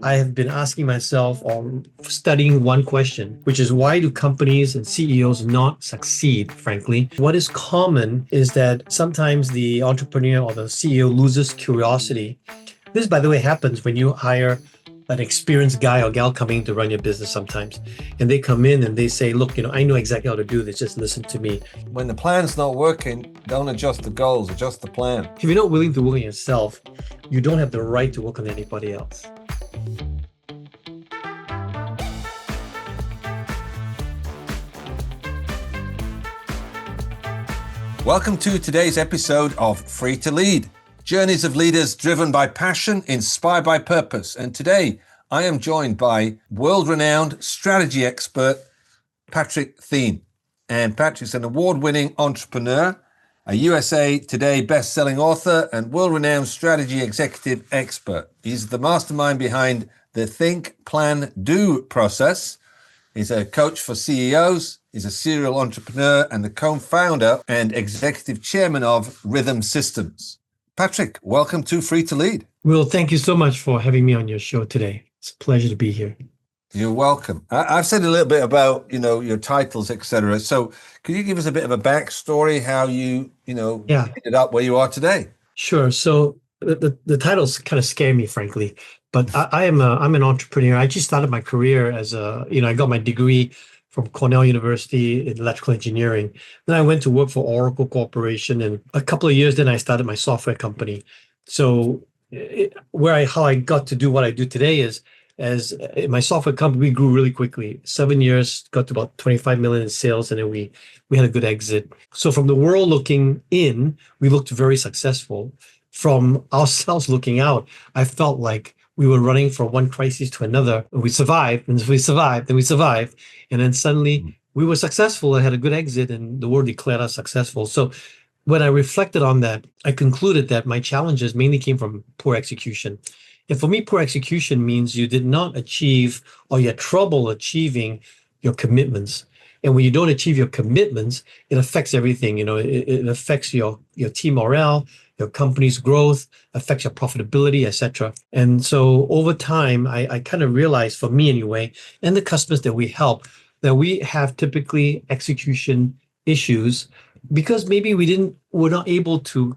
I have been asking myself or studying one question, which is why do companies and CEOs not succeed, frankly? What is common is that sometimes the entrepreneur or the CEO loses curiosity. This, by the way, happens when you hire an experienced guy or gal coming to run your business sometimes. And they come in and they say, look, I know exactly how to do this. Just listen to me. When the plan's not working, don't adjust the goals, adjust the plan. If you're not willing to work on yourself, you don't have the right to work on anybody else. Welcome to today's episode of Free to Lead, journeys of leaders driven by passion, inspired by purpose. And today I am joined by world-renowned strategy expert, Patrick THEAN. And Patrick's an award-winning entrepreneur, a USA Today best-selling author, and world-renowned strategy executive expert. He's the mastermind behind the Think, Plan, Do process. He's a coach for CEOs. He's a serial entrepreneur and the co-founder and executive chairman of Rhythm Systems. Patrick, welcome to Free to Lead. Will, thank you so much for having me on your show today. It's a pleasure to be here. You're welcome. I've said a little bit about, your titles, etc. So could you give us a bit of a backstory, how you, ended up where you are today? Sure. So the titles kind of scare me, frankly, but I'm an entrepreneur. I just started my career as I got my degree from Cornell University in electrical engineering. Then I went to work for Oracle Corporation, and a couple of years then I started my software company. So how I got to do what I do today is, as in my software company, we grew really quickly. 7 years, got to about 25 million in sales, and then we had a good exit. So from the world looking in, we looked very successful. From ourselves looking out, I felt like we were running from one crisis to another. We survived, and we survived, and we survived. And then suddenly we were successful and had a good exit, and the world declared us successful. So when I reflected on that, I concluded that my challenges mainly came from poor execution. And for me, poor execution means you did not achieve, or you had trouble achieving your commitments. And when you don't achieve your commitments, it affects everything. It affects your team morale, your company's growth, affects your profitability, etc. And so over time, I kind of realized, for me anyway, and the customers that we help, that we have typically execution issues because maybe we're not able to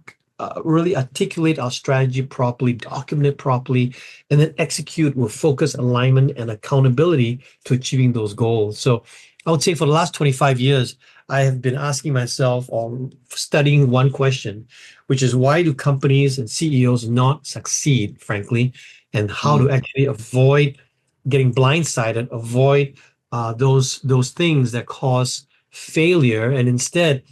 really articulate our strategy properly, document it properly, and then execute with focus, alignment, and accountability to achieving those goals. So I would say for the last 25 years, I have been asking myself or studying one question, which is why do companies and CEOs not succeed, frankly, and how to actually avoid getting blindsided, avoid those things that cause failure, and instead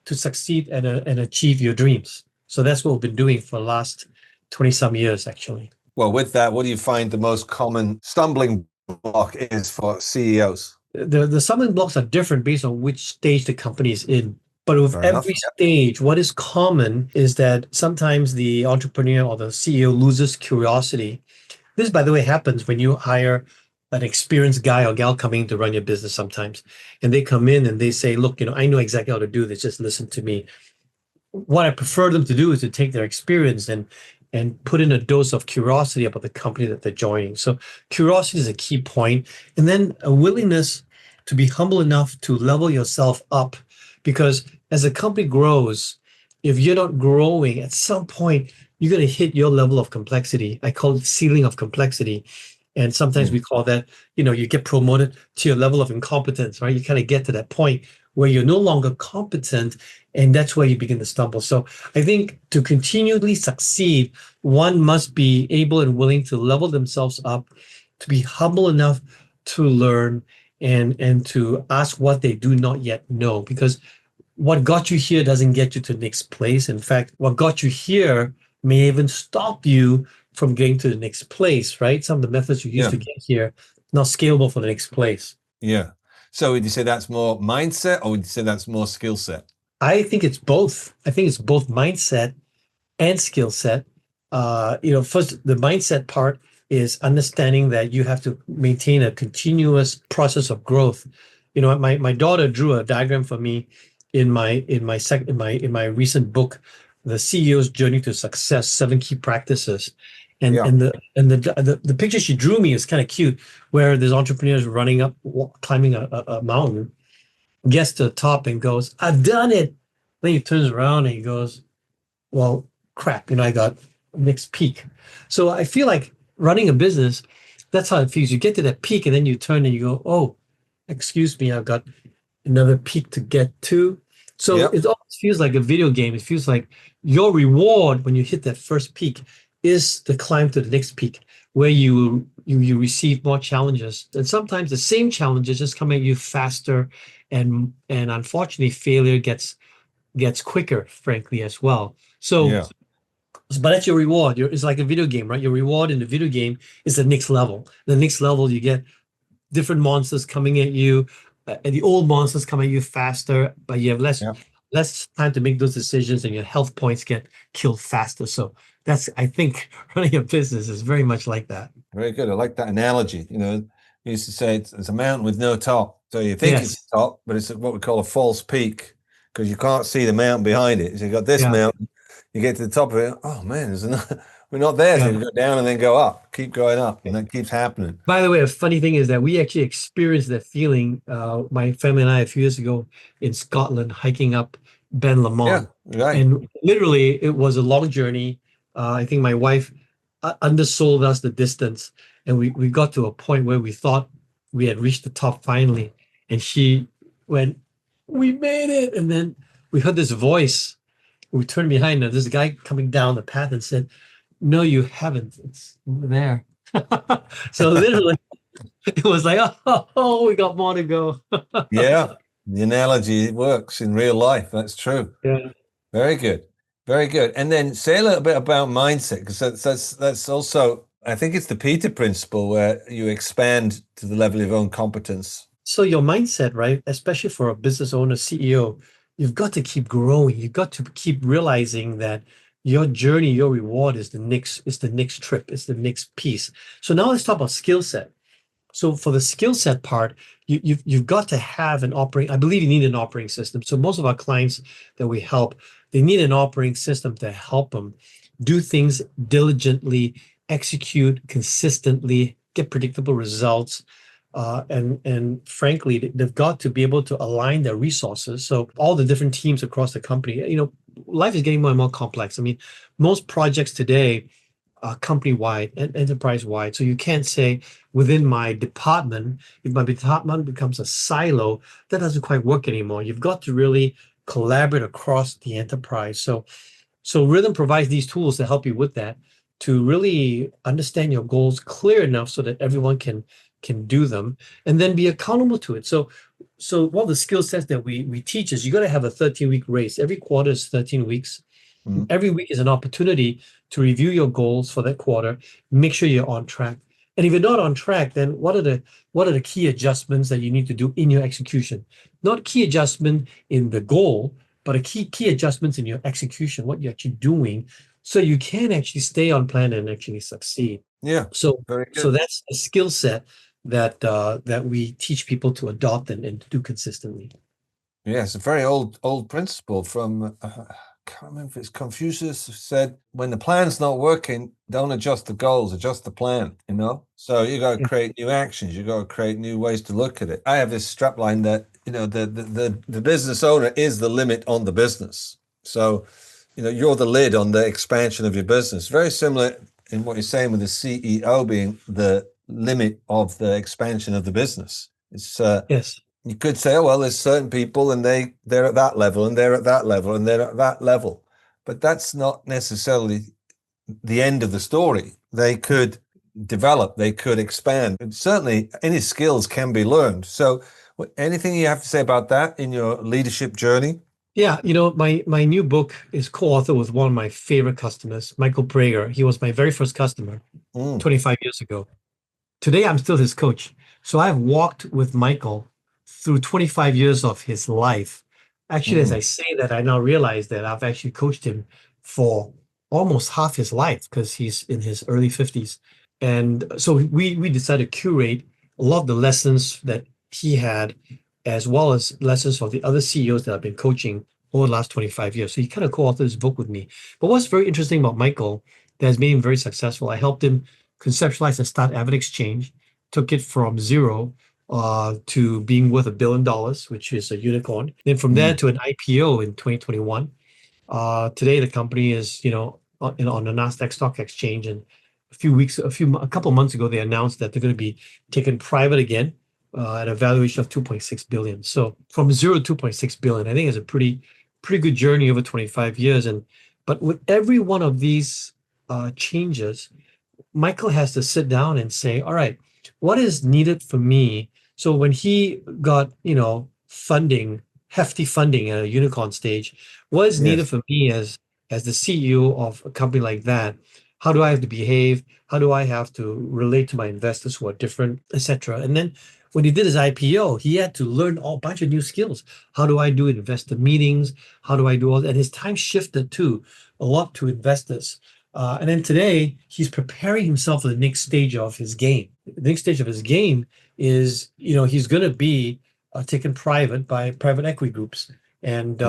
to succeed and achieve your dreams. So that's what we've been doing for the last 20-some years, actually. Well, with that, what do you find the most common stumbling block is for CEOs? The stumbling blocks are different based on which stage the company is in. But with every stage, what is common is that sometimes the entrepreneur or the CEO loses curiosity. This, by the way, happens when you hire an experienced guy or gal coming to run your business sometimes. And they come in and they say, look, I know exactly how to do this. Just listen to me. What I prefer them to do is to take their experience and put in a dose of curiosity about the company that they're joining. So curiosity is a key point. And then a willingness to be humble enough to level yourself up. Because as a company grows, if you're not growing, at some point, you're going to hit your level of complexity. I call it ceiling of complexity. And sometimes we call that, you get promoted to your level of incompetence, right? You kind of get to that point where you're no longer competent, and that's where you begin to stumble. So I think to continually succeed, one must be able and willing to level themselves up, to be humble enough to learn and to ask what they do not yet know. Because what got you here doesn't get you to the next place. In fact, what got you here may even stop you from getting to the next place, right? Some of the methods you use to get here, not scalable for the next place. Yeah. So would you say that's more mindset, or would you say that's more skill set? I think it's both. I think it's both mindset and skill set. First, the mindset part is understanding that you have to maintain a continuous process of growth. My daughter drew a diagram for me in my recent book, The CEO's Journey to Success: 7 Key Practices. And Yeah. the picture she drew me is kind of cute, where there's entrepreneurs running up, climbing a mountain, gets to the top and goes, "I've done it." Then he turns around and he goes, "Well, crap, I got next peak." So I feel like running a business, that's how it feels. You get to that peak and then you turn and you go, "Oh, excuse me, I've got another peak to get to." So Yep. it almost feels like a video game. It feels like your reward when you hit that first peak is the climb to the next peak, where you receive more challenges. And sometimes the same challenges just come at you faster, and unfortunately, failure gets quicker, frankly, as well. So, Yeah. but that's your reward. It's like a video game, right? Your reward in the video game is the next level. The next level, you get different monsters coming at you, and the old monsters come at you faster, but you have Yeah. less time to make those decisions, and your health points get killed faster. So that's, I think, running a business is very much like that. Very good. I like that analogy. You used to say it's a mountain with no top. So you think it's Yes. a top, but it's what we call a false peak because you can't see the mountain behind it. So you got this Yeah. mountain, you get to the top of it. Oh man, we're not there. So Yeah. you go down and then go up, keep going up, and that keeps happening. By the way, a funny thing is that we actually experienced that feeling, my family and I, a few years ago in Scotland, hiking up Ben Yeah, Lomond. right. And literally, it was a long journey. I think my wife undersold us the distance, and we got to a point where we thought we had reached the top finally. And she went, "We made it." And then we heard this voice. We turned behind, and there's a guy coming down the path and said, "No, you haven't. It's over there." So literally, it was like, "Oh, we got more to go." Yeah, the analogy works in real life. That's true. Yeah. Very good. Very good. And then say a little bit about mindset, because that's also, I think it's the Peter principle where you expand to the level of your own competence. So your mindset, right? Especially for a business owner, CEO, you've got to keep growing. You've got to keep realizing that your journey, your reward is the next trip, is the next piece. So now let's talk about skill set. So for the skill set part, you've got to have an operating. I believe you need an operating system. So most of our clients that we help, they need an operating system to help them do things diligently, execute consistently, get predictable results. And frankly, they've got to be able to align their resources. So all the different teams across the company, life is getting more and more complex. I mean, most projects today company-wide and enterprise-wide. So you can't say within my department, if my department becomes a silo, that doesn't quite work anymore. You've got to really collaborate across the enterprise. So Rhythm provides these tools to help you with that, to really understand your goals clear enough so that everyone can do them and then be accountable to it. So one of the skill sets that we teach is you got to have a 13-week race. Every quarter is 13 weeks. Mm. Every week is an opportunity to review your goals for that quarter, make sure you're on track. And if you're not on track, then what are the key adjustments that you need to do in your execution? Not key adjustment in the goal, but a key adjustments in your execution, what you're actually doing, so you can actually stay on plan and actually succeed. Yeah, So very so good. that's a skill set that we teach people to adopt and to do consistently. Yeah, it's a very old principle from I can't remember if it's Confucius said, when the plan's not working, don't adjust the goals, adjust the plan. So you got to Yeah. create new actions, you got to create new ways to look at it. I have this strapline that, the business owner is the limit on the business. So, you're the lid on the expansion of your business. Very similar in what you're saying with the CEO being the limit of the expansion of the business. It's Yes. you could say, oh, well, there's certain people and they're at that level and they're at that level and they're at that level. But that's not necessarily the end of the story. They could develop, they could expand. And certainly any skills can be learned. So anything you have to say about that in your leadership journey? Yeah, my new book is co-authored with one of my favorite customers, Michael Prager. He was my very first customer Mm, 25 years ago. Today, I'm still his coach. So I've walked with Michael through 25 years of his life. Actually, as mm, I say that, I now realize that I've actually coached him for almost half his life because he's in his early 50s. And so we decided to curate a lot of the lessons that he had, as well as lessons of the other CEOs that I've been coaching over the last 25 years. So he kind of co-authored this book with me. But what's very interesting about Michael that has made him very successful. I helped him conceptualize and start Avid Exchange, took it from zero to being worth $1 billion, which is a unicorn. Then from there to an IPO in 2021. Today, the company is, on the Nasdaq Stock Exchange, and a couple of months ago, they announced that they're going to be taken private again at a valuation of 2.6 billion. So from zero to 2.6 billion, I think is a pretty good journey over 25 years. But with every one of these changes, Michael has to sit down and say, all right, what is needed for me? So when he got, funding, hefty funding at a unicorn stage, what is needed for me as the CEO of a company like that? How do I have to behave? How do I have to relate to my investors who are different, etc.? And then when he did his IPO, he had to learn a bunch of new skills. How do I do investor meetings? How do I do all that? And his time shifted too a lot to investors. And then today, he's preparing himself for the next stage of his game. The next stage of his game is, he's going to be taken private by private equity groups. And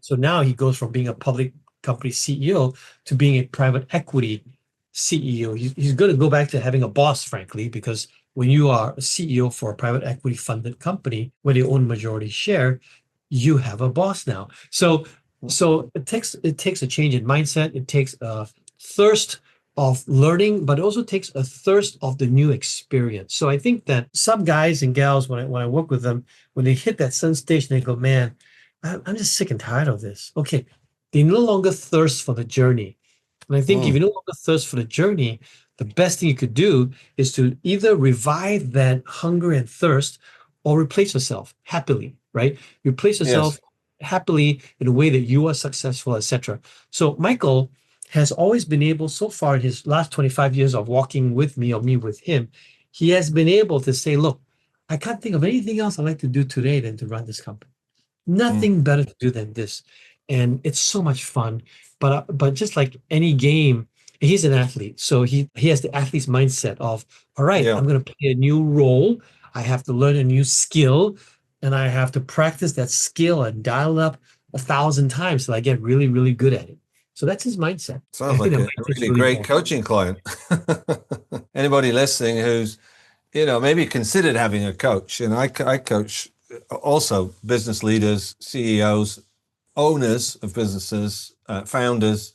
so now he goes from being a public company CEO to being a private equity CEO. He's going to go back to having a boss, frankly, because when you are a CEO for a private equity funded company where they own majority share, you have a boss now. So it takes a change in mindset. It takes a thirst of learning, but it also takes a thirst of the new experience. So I think that some guys and gals, when I work with them, when they hit that certain stage, they go, man, I'm just sick and tired of this. Okay, they no longer thirst for the journey. And I think if you no longer thirst for the journey, the best thing you could do is to either revive that hunger and thirst or replace yourself happily, right? Replace yourself happily in a way that you are successful, etc. So Michael has always been able, so far in his last 25 years of walking with me or me with him, he has been able to say, look, I can't think of anything else I'd like to do today than to run this company. Nothing better to do than this. And it's so much fun. But just like any game, he's an athlete. So he has the athlete's mindset of, all right, I'm going to play a new role. I have to learn a new skill, and I have to practice that skill and dial up 1,000 times till I get really, really good at it. So that's his mindset. Sounds like a really great important coaching client. Anybody listening who's, maybe considered having a coach, and I coach also business leaders, CEOs, owners of businesses, founders,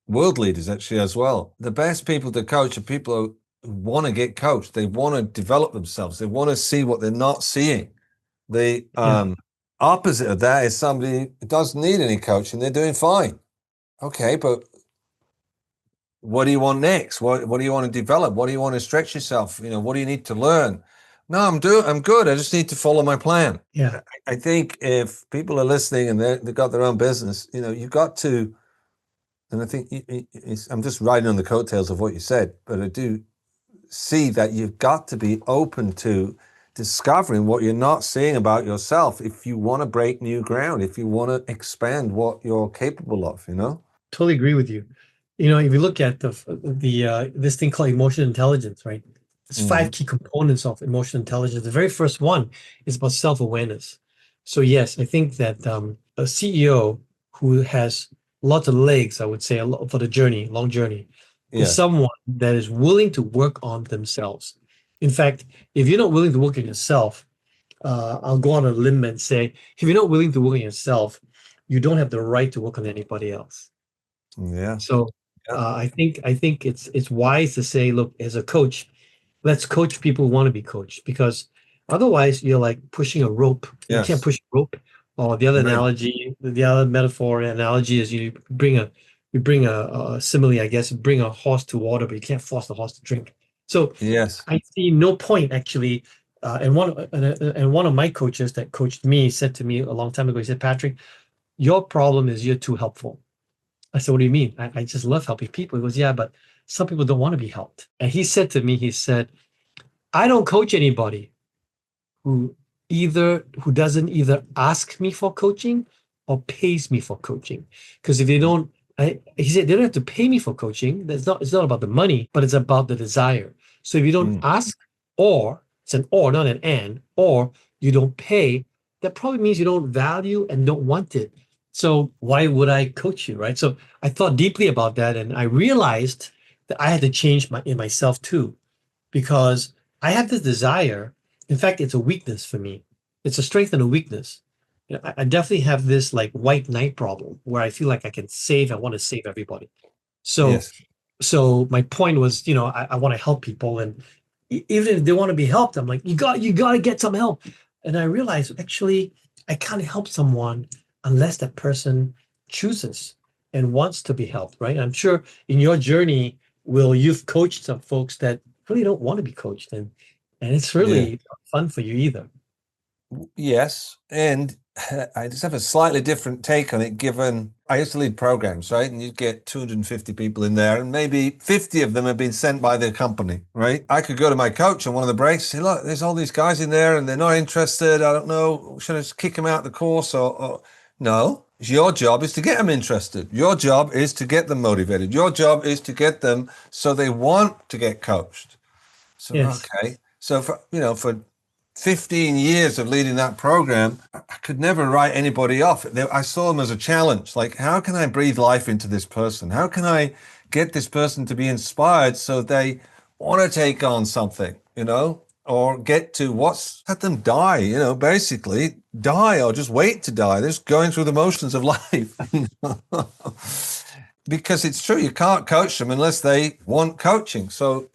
world leaders actually as well. The best people to coach are people who want to get coached. They want to develop themselves. They want to see what they're not seeing. The opposite of that is somebody who doesn't need any coaching. They're doing fine. Okay, but what do you want next? What do you want to develop? What do you want to stretch yourself? What do you need to learn? No, I'm good. I just need to follow my plan. Yeah. I think if people are listening and they've got their own business, you've got to, and I think I'm just riding on the coattails of what you said, but I do see that you've got to be open to discovering what you're not seeing about yourself if you want to break new ground, if you want to expand what you're capable of, Totally agree with you. If you look at this thing called emotional intelligence, right? There's 5 key components of emotional intelligence. The very first one is about self-awareness. So yes, I think that a CEO who has lots of legs, I would say, for the journey, long journey, is someone that is willing to work on themselves. In fact, if you're not willing to work on yourself, I'll go on a limb and say, if you're not willing to work on yourself, you don't have the right to work on anybody else. Yeah. So I think it's wise to say, look, as a coach, let's coach people who want to be coached, because otherwise you're like pushing a rope. You can't push a rope. Or the other analogy, the other metaphor analogy is you bring a simile, I guess, bring a horse to water, but you can't force the horse to drink. So I see no point actually. And one of my coaches that coached me said to me a long time ago, he said, Patrick, your problem is you're too helpful. I said, what do you mean? I just love helping people. He goes, yeah, but some people don't want to be helped. And he said to me, I don't coach anybody who doesn't either ask me for coaching or pays me for coaching. Because if they don't, he said, they don't have to pay me for coaching. It's not about the money, but it's about the desire. So if you don't ask, or it's an or, not an and, or you don't pay, that probably means you don't value and don't want it. So why would I coach you, right? So I thought deeply about that, and I realized that I had to change in myself too, because I have this desire. In fact, it's a weakness for me. It's a strength and a weakness. I definitely have this like white knight problem where I feel like I can save. I want to save everybody. So, Yes. so my point was, I want to help people, and even if they want to be helped, I'm like, you got to get some help. And I realized actually, I can't help someone unless that person chooses and wants to be helped, right? I'm sure in your journey, Will, you've coached some folks that really don't want to be coached, and it's Yeah. really not fun for you either. Yes. And I just have a slightly different take on it, given I used to lead programs, right? And you get 250 people in there, and maybe 50 of them have been sent by the company, right? I could go to my coach on one of the breaks and say, look, there's all these guys in there and they're not interested. I don't know. Should I just kick them out of the course? Or no, your job is to get them interested. Your job is to get them motivated. Your job is to get them so they want to get coached. So, Yes. okay. So for 15 years of leading that program, I could never write anybody off. I saw them as a challenge. Like, how can I breathe life into this person? How can I get this person to be inspired so they want to take on something, or get to let them die, basically die or just wait to die. They're just going through the motions of life. Because it's true, you can't coach them unless they want coaching. So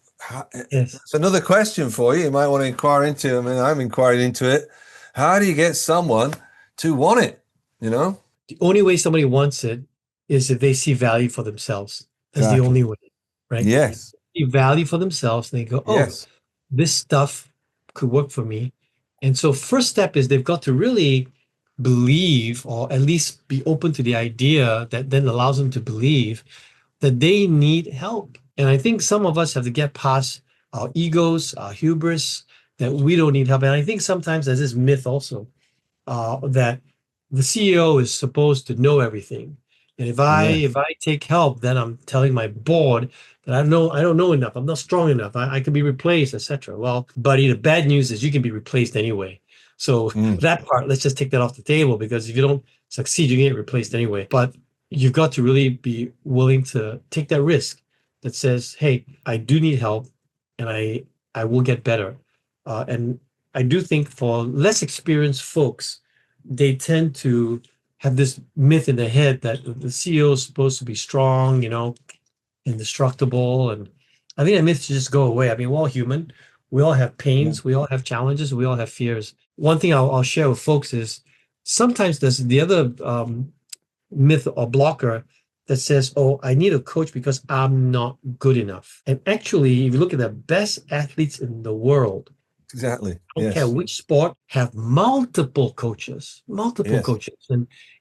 Yes. it's another question for you. You might want to inquire into. I mean, I'm inquiring into it. How do you get someone to want it? You know? The only way somebody wants it is if they see value for themselves. That's the Exactly. only way, right? Yes. See value for themselves, and they go, oh, Yes. this stuff could work for me. And so first step is they've got to really believe, or at least be open to the idea that then allows them to believe that they need help. And I think some of us have to get past our egos, our hubris, that we don't need help. And I think sometimes there's this myth also that the CEO is supposed to know everything. And if I Yeah. if I take help, then I'm telling my board that I don't know enough. I'm not strong enough. I can be replaced, etc. Well, buddy, the bad news is you can be replaced anyway. So Mm. that part, let's just take that off the table, because if you don't succeed, you get replaced anyway. But you've got to really be willing to take that risk that says, hey, I do need help, and I will get better. And I do think for less experienced folks, they tend to have this myth in their head that the CEO is supposed to be strong, indestructible. And I think that myth should just go away. I mean, we're all human. We all have Yeah. pains. We all have challenges. We all have fears. One thing I'll share with folks is sometimes there's the other myth or blocker that says, oh, I need a coach because I'm not good enough. And actually, if you look at the best athletes in the world, Exactly. don't care Yes. which sport, have multiple Yes. coaches,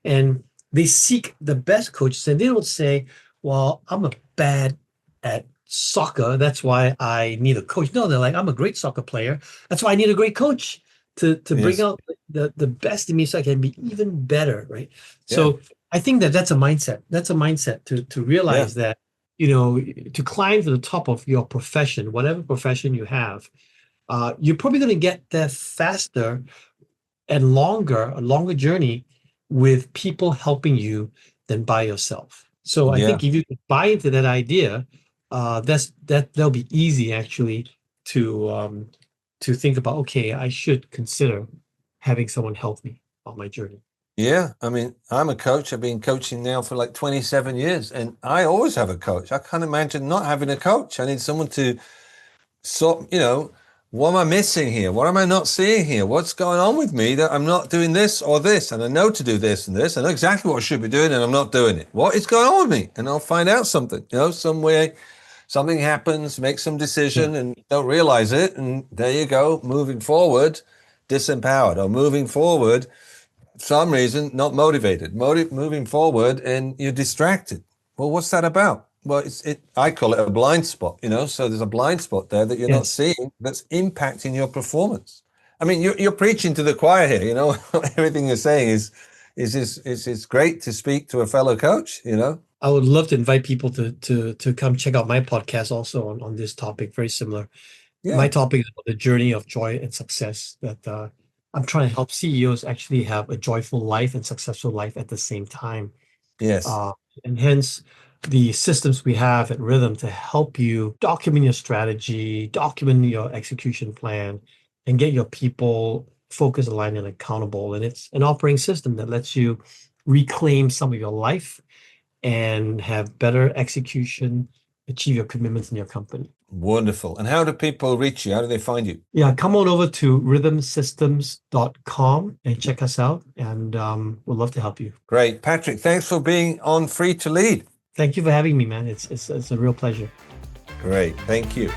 and they seek the best coaches, and they don't say, well, I'm a bad at soccer, that's why I need a coach. No, they're like, I'm a great soccer player, that's why I need a great coach to bring Yes. out the best in me so I can be even better, right? Yeah. So I think that's a mindset. That's a mindset to Yeah. realize that, to climb to the top of your profession, whatever profession you have, you're probably going to get there faster and a longer journey with people helping you than by yourself. So I Yeah. think if you can buy into that idea, that'll be easy actually to think about. Okay, I should consider having someone help me on my journey. Yeah. I mean, I'm a coach. I've been coaching now for like 27 years, and I always have a coach. I can't imagine not having a coach. I need someone to what am I missing here? What am I not seeing here? What's going on with me that I'm not doing this or this? And I know to do this and this. I know exactly what I should be doing and I'm not doing it. What is going on with me? And I'll find out something, some way, something happens, make some Yeah. decision and don't realize it. And there you go, moving forward, disempowered, or moving forward, for some reason, not motivated, moving forward and you're distracted. Well, what's that about? Well, I call it a blind spot, so there's a blind spot there that you're not Yes. seeing that's impacting your performance. I mean, you're preaching to the choir here, everything you're saying is great to speak to a fellow coach. I would love to invite people to come check out my podcast also on this topic, very similar. My Yeah. topic is about the journey of joy and success that I'm trying to help CEOs actually have a joyful life and successful life at the same time. Yes. Uh, and hence the systems we have at Rhythm to help you document your strategy, document your execution plan, and get your people focused, aligned, and accountable. And it's an operating system that lets you reclaim some of your life and have better execution, achieve your commitments in your company. Wonderful. And how do people reach you? How do they find you? Yeah, come on over to rhythmsystems.com and check us out. And we'd love to help you. Great. Patrick, thanks for being on Free to Lead. Thank you for having me, man. It's a real pleasure. Great. Thank you.